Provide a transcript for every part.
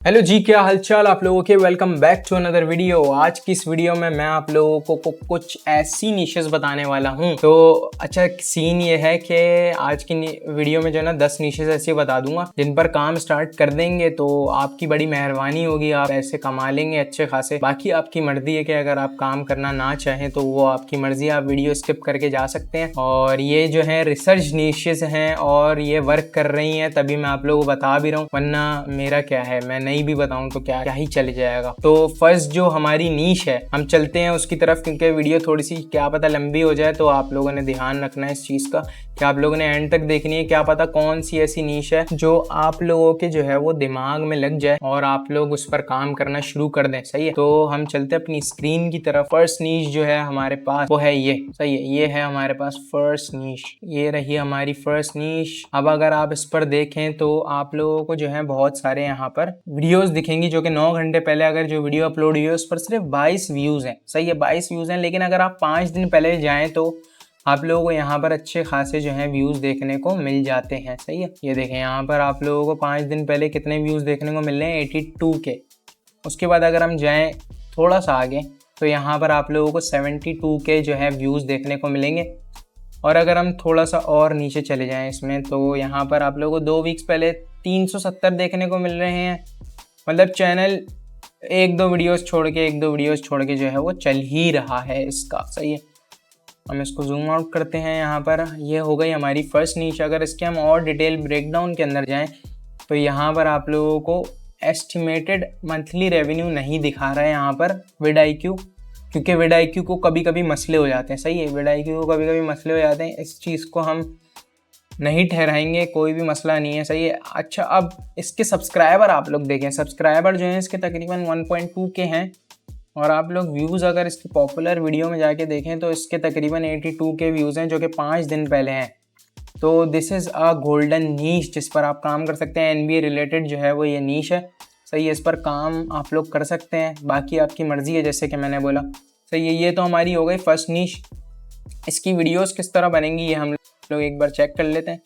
Hello जी, क्या हालचाल आप लोगों के। Welcome back to another video. आज की इस वीडियो में मैं आप लोगों को कुछ ऐसी निशेस बताने वाला हूं। तो अच्छा सीन ये है कि आज की वीडियो में जो है ना 10 निशेस ऐसी बता दूंगा जिन पर काम स्टार्ट कर देंगे तो आपकी बड़ी मेहरबानी होगी, आप ऐसे कमा लेंगे अच्छे खासे। बाकी आपकी मर्जी है कि अगर आप काम करना ना चाहें तो वो आपकी मर्जी, आप वीडियो स्किप करके जा सकते हैं। और ये जो है रिसर्च निशेस हैं और ये वर्क कर रही हैं, तभी मैं आप लोगों को बता भी रहा हूँ, वरना मेरा क्या है, मैं नहीं भी बताऊं तो क्या ही चल जाएगा। तो फर्स्ट जो हमारी नीश है, हम चलते हैं उसकी तरफ, क्योंकि वीडियो थोड़ी सी क्या पता लंबी हो जाए, तो आप लोगों ने ध्यान रखना है इस चीज का कि आप लोगों ने एंड तक देखनी है। क्या पता कौन सी ऐसी नीश है जो आप लोगों के जो है वो दिमाग में लग जाए और आप लोग उस पर काम करना शुरू कर दें। सही है, तो हम चलते हैं अपनी स्क्रीन की तरफ। फर्स्ट नीश जो है हमारे पास वो है ये। सही है, ये है हमारे पास फर्स्ट नीश। ये रही हमारी फर्स्ट नीश। अब अगर आप इस पर देखें तो आप लोगों को जो है बहुत सारे यहाँ पर वीडियोस दिखेंगी, जो कि 9 घंटे पहले अगर जो वीडियो अपलोड हुई है उस पर सिर्फ 22 व्यूज हैं। सही है, 22 व्यूज हैं। लेकिन अगर आप 5 दिन पहले जाएं तो आप लोगों को यहाँ पर अच्छे खासे जो है व्यूज देखने को मिल जाते हैं। सही है, ये देखें यहाँ पर आप लोगों को 5 दिन पहले कितने व्यूज देखने को मिल रहे हैं, 82 के। उसके बाद अगर हम जाएं थोड़ा सा आगे तो यहाँ पर आप लोगों को 72 के जो है व्यूज देखने को मिलेंगे। और अगर हम थोड़ा सा और नीचे चले जाएं इसमें तो यहाँ पर आप लोगों को 2 वीक्स पहले 370 देखने को मिल रहे हैं। मतलब चैनल एक दो वीडियोस छोड़ के जो है वो चल ही रहा है इसका। सही है, हम इसको जूम आउट करते हैं। यहाँ पर ये हो गई हमारी फर्स्ट नीश। अगर इसके हम और डिटेल ब्रेकडाउन के अंदर जाएं तो यहाँ पर आप लोगों को एस्टिमेटेड मंथली रेवेन्यू नहीं दिखा रहा है यहाँ पर vidIQ, क्योंकि vidIQ को कभी कभी मसले हो जाते हैं। सही है, vidIQ को कभी कभी मसले हो जाते हैं, इस चीज़ को हम नहीं ठहराएंगे, कोई भी मसला नहीं है। सही है। अच्छा, अब इसके सब्सक्राइबर आप लोग देखें। सब्सक्राइबर जो हैं इसके तकरीबन 1.2 के हैं। और आप लोग व्यूज़ अगर इसकी पॉपुलर वीडियो में जाके देखें तो इसके तकरीबन 82 के व्यूज़ हैं, जो कि 5 दिन पहले हैं। तो दिस इज़ अ गोल्डन नीश जिस पर आप काम कर सकते हैं। NBA रिलेटेड जो है वो ये नीश है। सही है, इस पर काम आप लोग कर सकते हैं, बाकी आपकी मर्ज़ी है, जैसे कि मैंने बोला। सही है, ये तो हमारी हो गई फर्स्ट नीश। इसकी वीडियोस किस तरह बनेंगी ये हम लोग एक बार चेक कर लेते हैं।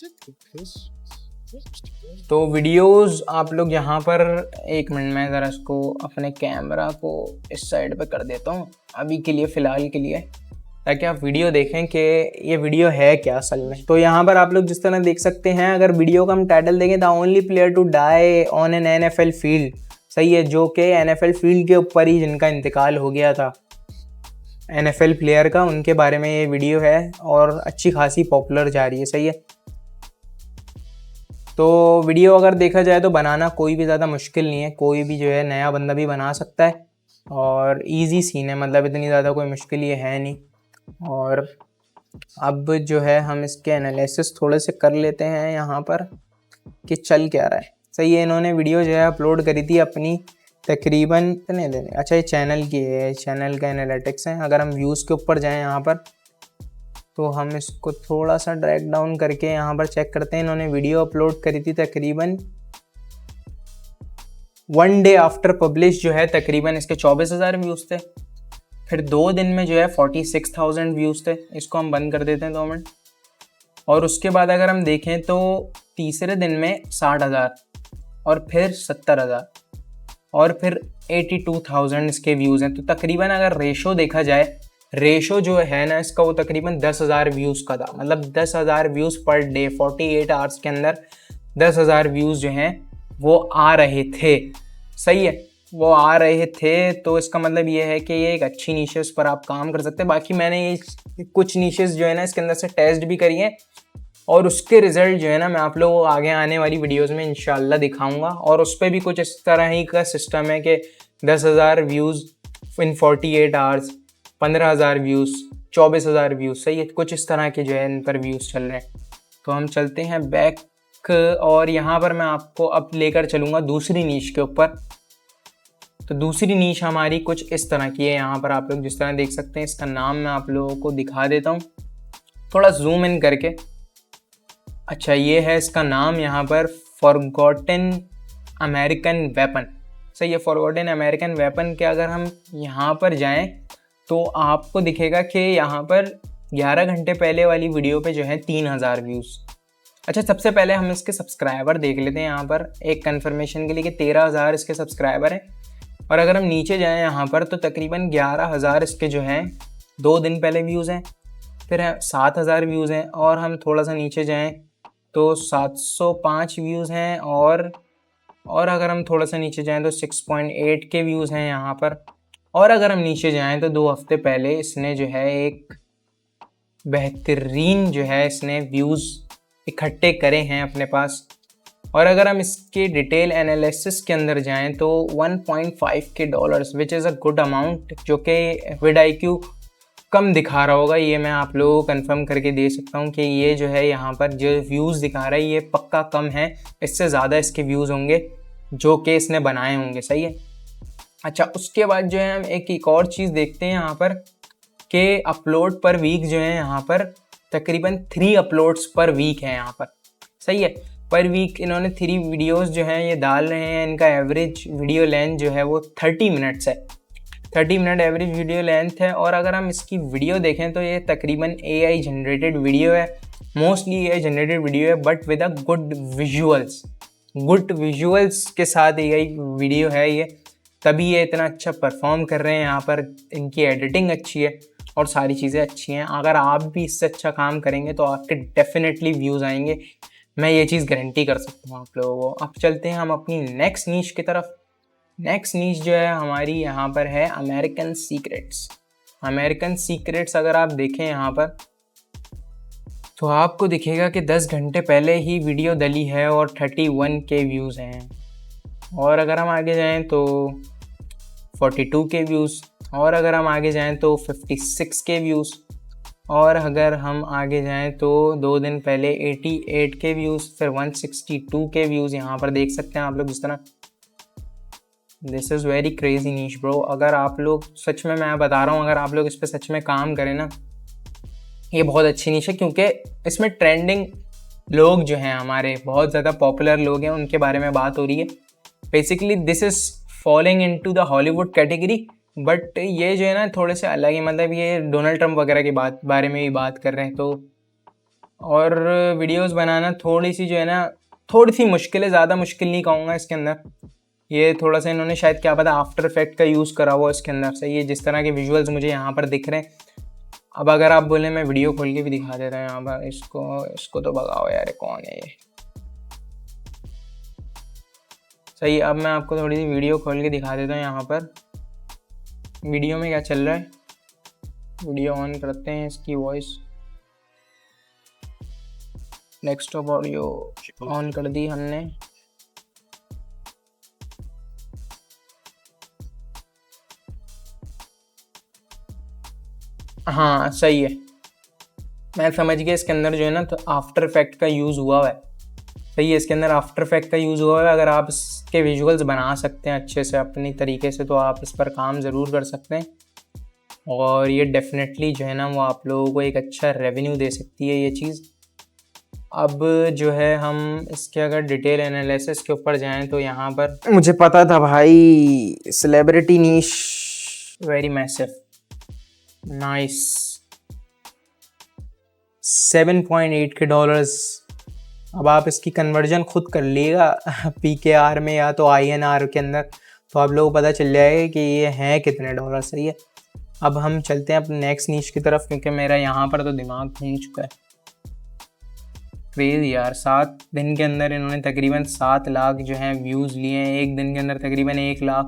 तो वीडियोस आप लोग यहाँ पर, एक मिनट में ज़रा इसको अपने कैमरा को इस साइड पे कर देता हूँ अभी के लिए, फ़िलहाल के लिए, ताकि आप वीडियो देखें कि ये वीडियो है क्या असल में। तो यहाँ पर आप लोग जिस तरह देख सकते हैं, अगर वीडियो का हम टाइटल देखें, the only player to die on an NFL field. सही है, जो कि NFL फील्ड के ऊपर ही जिनका इंतकाल हो गया था NFL प्लेयर का, उनके बारे में ये वीडियो है और अच्छी खासी पॉपुलर जा रही है। सही है, तो वीडियो अगर देखा जाए तो बनाना कोई भी ज़्यादा मुश्किल नहीं है, कोई भी जो है नया बंदा भी बना सकता है और इजी सीन है, मतलब इतनी ज़्यादा कोई मुश्किल ये है नहीं। और अब जो है हम इसके एनालिसिस थोड़े से कर लेते हैं यहाँ पर कि चल क्या रहा है। सही है, इन्होंने वीडियो जो है अपलोड करी थी अपनी तकरीबन कितने दिन। अच्छा, ये चैनल की है, चैनल का एनालिटिक्स है। अगर हम व्यूज़ के ऊपर जाएं यहाँ पर तो हम इसको थोड़ा सा ड्रैग डाउन करके यहाँ पर चेक करते हैं। इन्होंने वीडियो अपलोड करी थी तकरीबन 1 डे आफ्टर पब्लिश, जो है तकरीबन इसके 24,000 व्यूज़ थे। फिर 2 दिन में जो है 46,000 व्यूज़ थे। इसको हम बंद कर देते हैं 2 मिनट। और उसके बाद अगर हम देखें तो तीसरे दिन में 60,000 और फिर 70,000 और फिर 82,000 इसके व्यूज़ हैं। तो तकरीबन अगर रेशो देखा जाए, रेशो जो है ना इसका, वो तकरीबन 10,000 व्यूज़ का था। मतलब 10,000 व्यूज़ पर डे, 48 आवर्स के अंदर 10,000 व्यूज़ जो हैं वो आ रहे थे। सही है, वो आ रहे थे। तो इसका मतलब ये है कि ये एक अच्छी नीशेस पर आप काम कर सकते हैं। बाकी मैंने ये कुछ नीशेस जो है ना इसके अंदर से टेस्ट भी करी हैं और उसके रिजल्ट जो है ना मैं आप लोगों को आगे आने वाली वीडियोस में इंशाल्लाह दिखाऊंगा। और उस पर भी कुछ इस तरह ही का सिस्टम है कि 10,000 views in 48 hours, 15,000 views, 24,000 views. सही है, कुछ इस तरह के जो है इन पर व्यूज़ चल रहे हैं। तो हम चलते हैं बैक और यहाँ पर मैं आपको अब लेकर चलूँगा दूसरी नीश के ऊपर। तो दूसरी नीश हमारी कुछ इस तरह की है। यहाँ पर आप लोग जिस तरह देख सकते हैं, इसका नाम मैं आप लोगों को दिखा देता हूँ थोड़ा जूम इन करके। अच्छा, ये है इसका नाम यहाँ पर, फॉरगॉटन अमेरिकन वेपन। सही है, फॉरगॉटन अमेरिकन वेपन के अगर हम यहाँ पर जाएं तो आपको दिखेगा कि यहाँ पर 11 घंटे पहले वाली वीडियो पे जो है 3,000 व्यूज़ अच्छा, सबसे पहले हम इसके सब्सक्राइबर देख लेते हैं यहाँ पर एक कंफर्मेशन के लिए कि 13,000 इसके सब्सक्राइबर हैं। और अगर हम नीचे जाएं यहाँ पर तो तकरीबन 11,000 इसके जो हैं 2 दिन पहले व्यूज़ हैं, फिर 7,000 व्यूज़ हैं, और हम थोड़ा सा नीचे जाएं तो 705 व्यूज़ हैं, और अगर हम थोड़ा सा नीचे जाएं तो 6.8 के व्यूज़ हैं यहाँ पर। और अगर हम नीचे जाएं तो 2 हफ्ते पहले इसने जो है एक बेहतरीन जो है इसने व्यूज़ इकट्ठे करे हैं अपने पास। और अगर हम इसके डिटेल एनालिसिस के अंदर जाएं तो 1.5 के dollars which is a good amount, जो कि vidIQ कम दिखा रहा होगा, ये मैं आप लोगों को कंफर्म करके दे सकता हूँ कि ये जो है यहाँ पर जो व्यूज़ दिखा रहा है ये पक्का कम है, इससे ज़्यादा इसके व्यूज़ होंगे जो कि इसने बनाए होंगे। सही है। अच्छा, उसके बाद जो है हम एक और चीज़ देखते हैं यहाँ पर कि अपलोड पर वीक जो है यहाँ पर तकरीबन 3 अपलोड्स पर वीक है यहाँ पर। सही है। पर वीक इन्होंने 3 वीडियोस जो हैं ये डाल रहे हैं। इनका एवरेज वीडियो लेंथ जो है वो 30 मिनट्स है, 30 मिनट एवरेज वीडियो लेंथ है। और अगर हम इसकी वीडियो देखें तो ये तकरीबन AI जनरेटेड वीडियो है, मोस्टली AI जनरेटेड वीडियो है, but with a good visuals के साथ AI वीडियो है ये, तभी ये इतना अच्छा परफॉर्म कर रहे हैं यहाँ पर। इनकी एडिटिंग अच्छी है और सारी चीज़ें अच्छी हैं। अगर आप भी इससे अच्छा काम करेंगे तो आपके डेफिनेटली व्यूज़ आएंगे, मैं ये चीज़ गारंटी कर सकता हूँ आप लोगों को। अब चलते हैं हम अपनी नेक्स्ट नीश की तरफ। नेक्स्ट नीश जो है हमारी यहाँ पर है अमेरिकन सीक्रेट्स। अमेरिकन सीक्रेट्स अगर आप देखें यहाँ पर तो आपको दिखेगा कि 10 घंटे पहले ही वीडियो डली है और 31 के व्यूज़ हैं। और अगर हम आगे जाएं तो 42 के व्यूज़, और अगर हम आगे जाएं तो 56 के व्यूज़, और अगर हम आगे जाएं तो 2 दिन पहले 88 के व्यूज़, फिर 162 के व्यूज़ यहाँ पर देख सकते हैं आप लोग। जिस तरह this is very crazy niche bro. अगर आप लोग सच में, मैं बता रहा हूँ, अगर आप लोग इस पर सच में काम करें ना, ये बहुत अच्छी नीश है, क्योंकि इसमें ट्रेंडिंग लोग जो हैं हमारे बहुत ज़्यादा पॉपुलर लोग हैं, उनके बारे में बात हो रही है। Basically this is following into the Hollywood category, but ये जो है ना थोड़े से अलग ही, मतलब ये डोनाल्ड ट्रंप वगैरह की बारे में भी बात कर रहे हैं। तो और वीडियोस बनाना थोड़ी सी जो है ना, थोड़ी सी मुश्किल है, ज़्यादा मुश्किल नहीं कहूँगा इसके अंदर। ये थोड़ा सा इन्होंने शायद क्या पता आफ्टर इफेक्ट का यूज़ करा हुआ इसके अंदर से, ये जिस तरह के विजुअल्स मुझे यहाँ पर दिख रहे हैं। अब अगर आप बोले मैं वीडियो खोल के भी दिखा देता हूँ यहाँ पर, इसको तो भगाओ यार, कौन है ये। सही, अब मैं आपको थोड़ी सी वीडियो खोल के दिखा देता हूँ यहाँ पर वीडियो में क्या चल रहा है। वीडियो ऑन करते हैं, इसकी वॉइस डेस्कटॉप ऑडियो ऑन कर दी हमने। हाँ सही है, मैं समझ गया। इसके अंदर जो है ना तो आफ्टर इफेक्ट का यूज़ हुआ है। सही है, इसके अंदर आफ्टर इफेक्ट का यूज़ हुआ है। अगर आप इसके विजुअल्स बना सकते हैं अच्छे से अपनी तरीके से तो आप इस पर काम ज़रूर कर सकते हैं, और ये डेफिनेटली जो है ना वो आप लोगों को एक अच्छा रेवेन्यू दे सकती है ये चीज़। अब जो है हम इसके अगर डिटेल एनालिसिस के ऊपर जाएं तो यहाँ पर मुझे पता था भाई, सेलिब्रिटी नीश वेरी मैसिव, नाइस, 7.8 के डॉलर्स। अब आप इसकी कन्वर्जन खुद कर लीजिएगा PKR में या तो INR के अंदर, तो आप लोगों को पता चल जाएगा कि ये हैं कितने डॉलर। सही है। अब हम चलते हैं अपने नेक्स्ट नीश की तरफ, क्योंकि मेरा यहाँ पर तो दिमाग घूम चुका है। क्रेज़ी यार, 7 दिन के अंदर इन्होंने तकरीबन 7 लाख जो हैं व्यूज़ लिए हैं। एक दिन के अंदर तकरीबन 1 लाख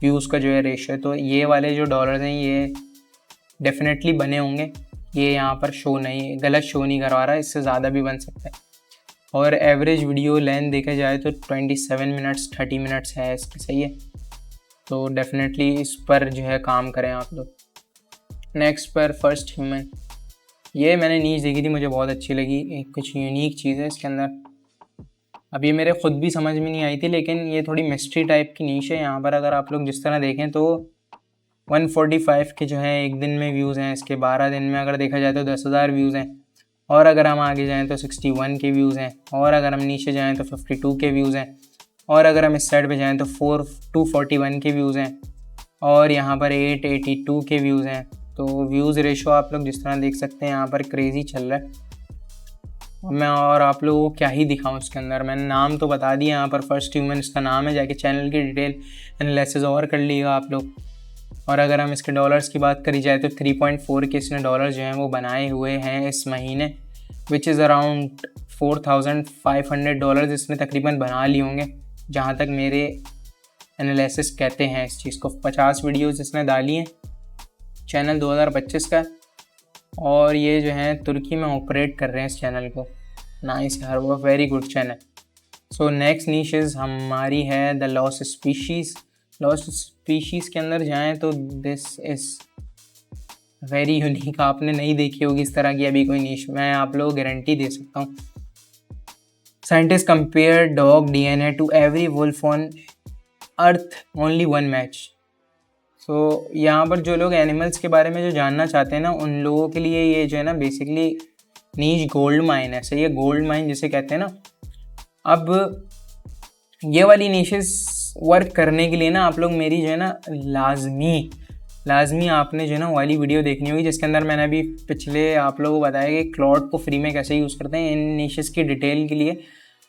व्यूज़ का जो है रेशो है। तो ये वाले जो डॉलर्स हैं ये डेफिनेटली बने होंगे, ये यहाँ पर शो नहीं, गलत शो नहीं करवा रहा, इससे ज़्यादा भी बन सकता है। और एवरेज वीडियो लेंथ देखा जाए तो 27 मिनट्स 30 मिनट्स है इसकी। सही है, तो डेफिनेटली इस पर जो है काम करें आप लोग। नेक्स्ट पर फर्स्ट ह्यूमन, ये मैंने नीच देखी थी, मुझे बहुत अच्छी लगी, एक कुछ यूनिक चीज़ है इसके अंदर। अब ये मेरे खुद भी समझ में नहीं आई थी, लेकिन ये थोड़ी मिस्ट्री टाइप की नीच है। यहाँ पर अगर आप लोग जिस तरह देखें तो 145 के जो है एक दिन में व्यूज़ हैं इसके, 12 दिन में अगर देखा जाए तो 10,000 व्यूज़ हैं। और अगर हम आगे जाएं तो 61 के व्यूज़ हैं, और अगर हम नीचे जाएं तो 52 के व्यूज़ हैं, और अगर हम इस साइड पे जाएं तो 241 के व्यूज़ हैं, और यहाँ पर 882 के व्यूज़ हैं। तो व्यूज़ रेशो आप लोग जिस तरह देख सकते हैं यहाँ पर क्रेज़ी चल रहा है। मैं और आप लोगों को क्या ही दिखाऊं इसके अंदर। मैंने नाम तो बता दिया यहाँ पर, फर्स्ट ह्यूमन इसका नाम है, जाके चैनल की डिटेल एनालिसिस और कर लिएगा आप लोग। और अगर हम इसके डॉलर्स की बात करी जाए तो 3.4 के इसने डॉलर जो हैं वो बनाए हुए हैं इस महीने, विच इज़ अराउंड $4,500 इसने तकरीबन बना लिए होंगे, जहाँ तक मेरे एनालिसिस कहते हैं इस चीज़ को। 50 वीडियोज़ इसने डाली हैं, चैनल 2025 का, और ये जो है तुर्की में ऑपरेट कर रहे हैं इस चैनल को। नाइस यार, वो very good channel. So next niches हमारी है the lost species. Lost species के अंदर जाएं तो दिस इज़ वेरी यूनिक, आपने नहीं देखी होगी इस तरह की अभी कोई नीश, मैं आप लोगों को गारंटी दे सकता हूँ। Scientist compare dog DNA to every wolf on earth only one match. So यहाँ पर जो लोग एनिमल्स के बारे में जो जानना चाहते हैं ना, उन लोगों के लिए ये जो है ना बेसिकली नीश गोल्ड माइन है। सही है, गोल्ड माइन जिसे कहते हैं ना। अब ये वाली नीशेस वर्क करने के लिए ना आप लोग मेरी जो है ना लाजमी आपने जो है ना वाली वीडियो देखनी होगी, जिसके अंदर मैंने अभी पिछले आप लोगों को बताया कि क्लॉड को फ्री में कैसे यूज़ करते हैं। इन नीशेस की डिटेल के लिए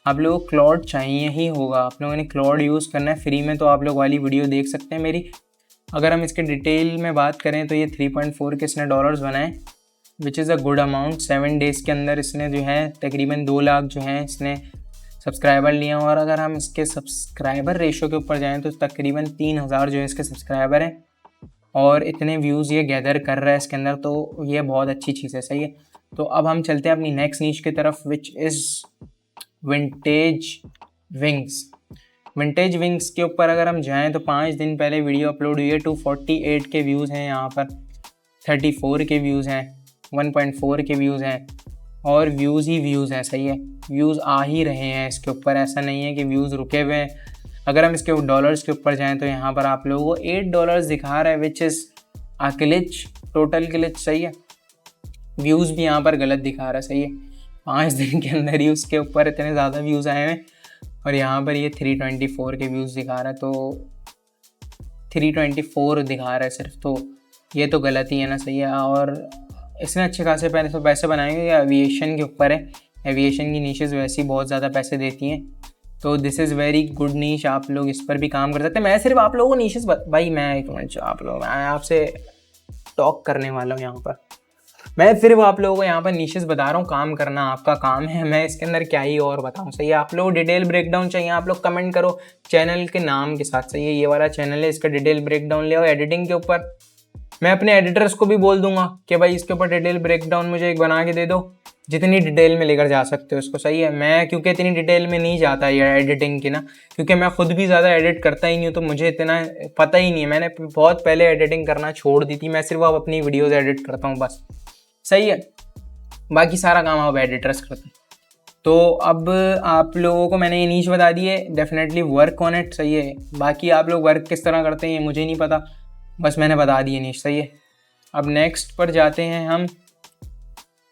आप लोगों को क्लॉड चाहिए ही होगा, आप लोगों ने क्लॉड यूज़ करना है फ्री में, तो आप लोग वाली वीडियो देख सकते हैं मेरी। अगर हम इसके डिटेल में बात करें तो ये 3.4 के इसने डॉलर्स बनाए, which is a good amount. 7 days के अंदर इसने जो है तकरीबन 2 लाख जो हैं इसने सब्सक्राइबर लिए। और अगर हम इसके सब्सक्राइबर रेशो के ऊपर जाएं तो तकरीबन 3,000 जो है इसके सब्सक्राइबर हैं, और इतने व्यूज़ ये गैदर कर रहा है इसके अंदर, तो ये बहुत अच्छी चीज़ है। सही है, तो अब हम चलते हैं अपनी नेक्स्ट नीश की तरफ, which is vintage wings. Vintage wings के ऊपर अगर हम जाएं तो 5 दिन पहले वीडियो अपलोड हुई है। 248 के व्यूज़ हैं यहाँ पर, 34 के व्यूज़ हैं, 1.4 के व्यूज़ हैं, और व्यूज़ ही व्यूज़ हैं। सही है, व्यूज़ आ ही रहे हैं इसके ऊपर, ऐसा नहीं है कि व्यूज़ रुके हुए हैं। अगर हम इसके डॉलर्स के ऊपर जाएं तो यहाँ पर आप लोगों को $8 दिखा रहा है, which is a glitch, total glitch. सही है, व्यूज़ भी यहाँ पर गलत दिखा रहा है। सही है, 5 दिन के अंदर ही उसके ऊपर इतने ज़्यादा व्यूज़ आए हैं, और यहाँ पर ये 324 के व्यूज़ दिखा रहा है, तो 324 दिखा रहा है सिर्फ, तो ये तो गलत ही है ना। सही है, और इसने अच्छे खासे पैसे बनाए हैं। एविएशन के ऊपर है, एविएशन की नीशेज़ वैसे ही बहुत ज़्यादा पैसे देती हैं, तो दिस इज़ वेरी गुड नीश, आप लोग इस पर भी काम कर सकते हैं। मैं सिर्फ आप लोगों को नीशेज़ भाई मैं एक मिनट, आप लोग, मैं आपसे टॉक करने वाला हूँ यहाँ पर, मैं सिर्फ आप लोगों को यहाँ पर नीशेस बता रहा हूँ, काम करना आपका काम है, मैं इसके अंदर क्या ही और बताऊँ। सही है, आप लोग डिटेल ब्रेकडाउन चाहिए, आप लोग कमेंट करो चैनल के नाम के साथ। सही है, ये वाला चैनल है, इसका डिटेल ब्रेकडाउन ले आओ। एडिटिंग के ऊपर मैं अपने एडिटर्स को भी बोल दूंगा कि भाई इसके ऊपर डिटेल ब्रेकडाउन मुझे एक बना के दे दो, जितनी डिटेल में लेकर जा सकते हो इसको। सही है, मैं क्योंकि इतनी डिटेल में नहीं जाता ये एडिटिंग की ना, क्योंकि मैं खुद भी ज़्यादा एडिट करता ही नहीं हूँ, तो मुझे इतना पता ही नहीं है। मैंने बहुत पहले एडिटिंग करना छोड़ दी थी, मैं सिर्फ अब अपनी वीडियोज़ एडिट करता हूँ बस। सही है, बाकी सारा काम अब एडिटर्स करते हैं। तो अब आप लोगों को मैंने ये नीश बता दी है, डेफिनेटली वर्क ऑन इट। सही है, बाकी आप लोग वर्क किस तरह करते हैं ये मुझे नहीं पता, बस मैंने बता दी है नीश। सही है, अब नेक्स्ट पर जाते हैं हम,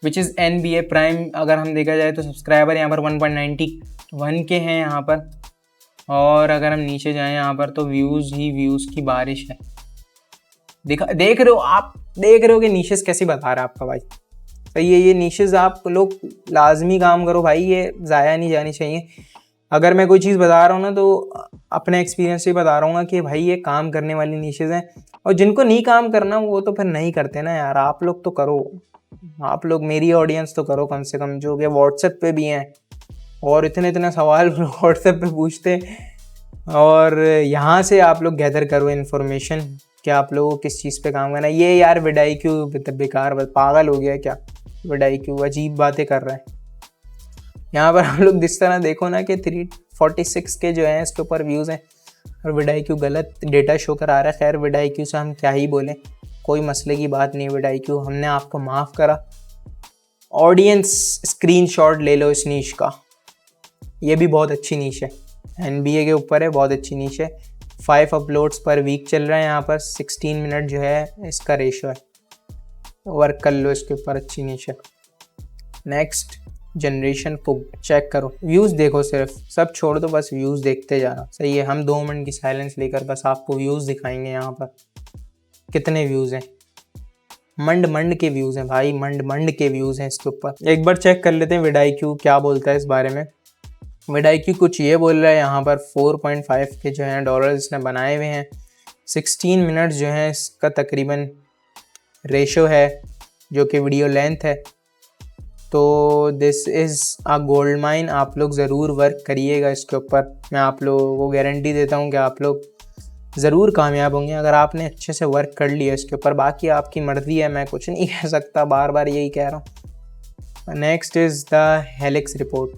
विच इज़ NBA प्राइम। अगर हम देखा जाए तो सब्सक्राइबर यहाँ पर 1.91 के हैं यहाँ पर, और अगर हम नीचे जाएँ यहाँ पर तो व्यूज़ ही व्यूज़ की बारिश है। देख रहे हो आप, देख रहे हो कि नीशेस कैसी बता रहा है आपका भाई। सही है, ये नीशेस आप लोग लाजमी काम करो भाई, ये ज़ाया नहीं जानी चाहिए। अगर मैं कोई चीज़ बता रहा हूँ ना तो अपने एक्सपीरियंस से बता रहा हूँ कि भाई ये काम करने वाली नीशेस हैं, और जिनको नहीं काम करना वो तो फिर नहीं करते ना यार। आप लोग तो करो, आप लोग मेरी ऑडियंस तो करो कम से कम, जो कि व्हाट्सएप पे भी हैं और इतने सवाल व्हाट्सएप पे पूछते, और यहाँ से आप लोग गैदर करो इन्फॉर्मेशन कि आप लोगों को किस चीज़ पे काम करना है। ये यार विडाईक्यू बेकार पागल हो गया क्या, विडाईक्यू अजीब बातें कर रहा है। यहाँ पर आप लोग जिस तरह देखो ना कि 346 के जो हैं इसके ऊपर व्यूज़ हैं, और विडाईक्यू गलत डेटा शो करा रहा है। खैर विडाईक्यू से हम क्या ही बोलें, कोई मसले की बात नहीं। विडाईक्यू हमने आपको माफ़ करा। ऑडियंस स्क्रीनशॉट ले लो इस नीश का, ये भी बहुत अच्छी नीश है, NBA के ऊपर है, बहुत अच्छी नीश है। 5 अपलोड्स पर वीक चल रहा है यहाँ पर, 16 मिनट जो है इसका रेशो है, वर्क कर लो इसके ऊपर, अच्छी नीश है। नेक्स्ट जनरेशन पुग, चेक करो, व्यूज़ देखो, सिर्फ सब छोड़ दो, बस व्यूज़ देखते जाना। सही है, हम 2 मिनट की साइलेंस लेकर बस आपको व्यूज़ दिखाएंगे। यहाँ पर कितने व्यूज़ हैं, मंड मंड के व्यूज़ हैं भाई, मंड मंड के व्यूज़ हैं इसके ऊपर। एक बार चेक कर लेते हैं vidIQ क्या बोलता है इस बारे में। vidIQ कुछ ये बोल रहा है यहाँ पर 4.5 के जो हैं डॉलर इसने बनाए हुए हैं। 16 मिनट जो है इसका तकरीबन रेशो है जो कि वीडियो लेंथ है। तो this is a gold mine, आप लोग ज़रूर वर्क करिएगा इसके ऊपर। मैं आप लोगों को गारंटी देता हूँ कि आप लोग ज़रूर कामयाब होंगे अगर आपने अच्छे से वर्क कर लिया इसके ऊपर। बाकी आपकी मर्ज़ी है, मैं कुछ नहीं कह सकता, बार बार यही कह रहा हूँ। Next is the helix report.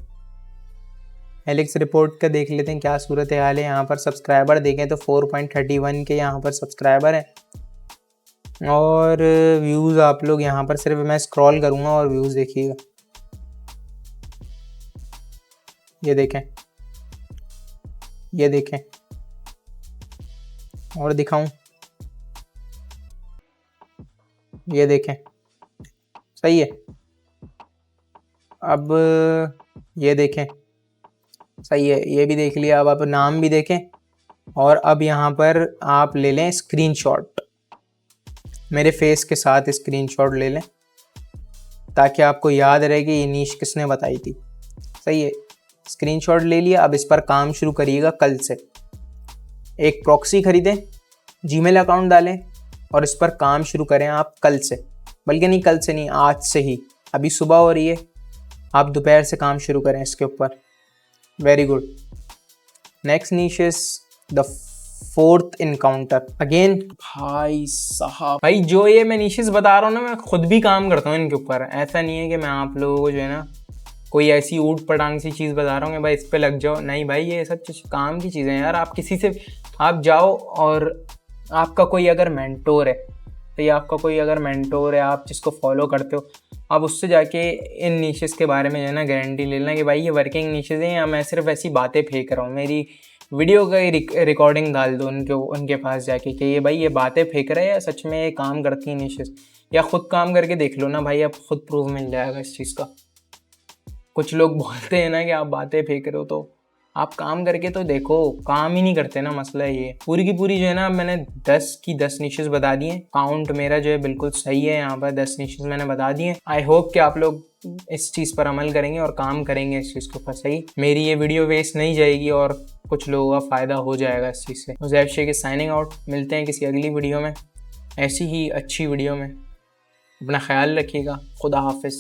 Helix report का देख लेते हैं क्या सूरत हाल है। यहाँ पर सब्सक्राइबर देखें तो 4.31 के यहाँ पर सब्सक्राइबर हैं। और व्यूज़ आप लोग यहाँ पर सिर्फ मैं स्क्रॉल करूँगा और व्यूज़ देखिएगा, ये देखें, ये देखें, और दिखाऊं, ये देखें, सही है। अब ये देखें, सही है, ये भी देख लिया। अब आप नाम भी देखें और अब यहाँ पर आप ले लें स्क्रीनशॉट, मेरे फेस के साथ स्क्रीनशॉट ले लें ताकि आपको याद रहे कि ये नीश किसने बताई थी। सही है, स्क्रीनशॉट ले लिया। अब इस पर काम शुरू करिएगा कल से। एक प्रॉक्सी खरीदें, जीमेल अकाउंट डालें और इस पर काम शुरू करें आप कल से, बल्कि नहीं कल से नहीं, आज से ही। अभी सुबह हो रही है, आप दोपहर से काम शुरू करें इसके ऊपर। Very good. Next niche is the fourth encounter. Again भाई साहब, भाई जो ये मैं नीशेस बता रहा हूँ ना, मैं खुद भी काम करता हूँ इनके ऊपर। ऐसा नहीं है कि मैं आप लोगों को जो है ना कोई ऐसी ऊट पटांग सी चीज़ बता रहा हूँ कि भाई इस पे लग जाओ। नहीं भाई, ये सब काम की चीज़ें हैं यार। आप किसी से आप जाओ और आपका कोई अगर मेंटोर है, तो ये आपका कोई अगर मेंटोर है, आप जिसको फॉलो करते हो, आप उससे जाके इन नीशेस के बारे में जो है ना गारंटी ले लेना कि भाई ये वर्किंग नीशेस हैं या मैं सिर्फ ऐसी बातें फेंक रहा हूँ। मेरी वीडियो का रिकॉर्डिंग डाल दो उनके पास जाके कि ये भाई ये बातें फेंक रहे हैं या सच में ये काम करती हैं नीशेस, या ख़ुद काम करके देख लो ना भाई, आप खुद प्रूफ मिल जाएगा इस चीज़ का। कुछ लोग बोलते हैं ना कि आप बातें फेंक रहे हो, तो आप काम करके तो देखो, काम ही नहीं करते ना, मसला है ये। पूरी की पूरी जो है ना मैंने 10 की 10 निशेस बता दिए। काउंट मेरा जो है बिल्कुल सही है, यहाँ पर 10 निशेस मैंने बता दिए। आई होप कि आप लोग इस चीज़ पर अमल करेंगे और काम करेंगे इस चीज़ के ऊपर। सही, मेरी ये वीडियो वेस्ट नहीं जाएगी और कुछ लोगों का फ़ायदा हो जाएगा इस चीज़ से। Zaib Sheikh signing out. मिलते हैं किसी अगली वीडियो में, ऐसी ही अच्छी वीडियो में। अपना ख्याल रखिएगा। खुदा हाफिज़।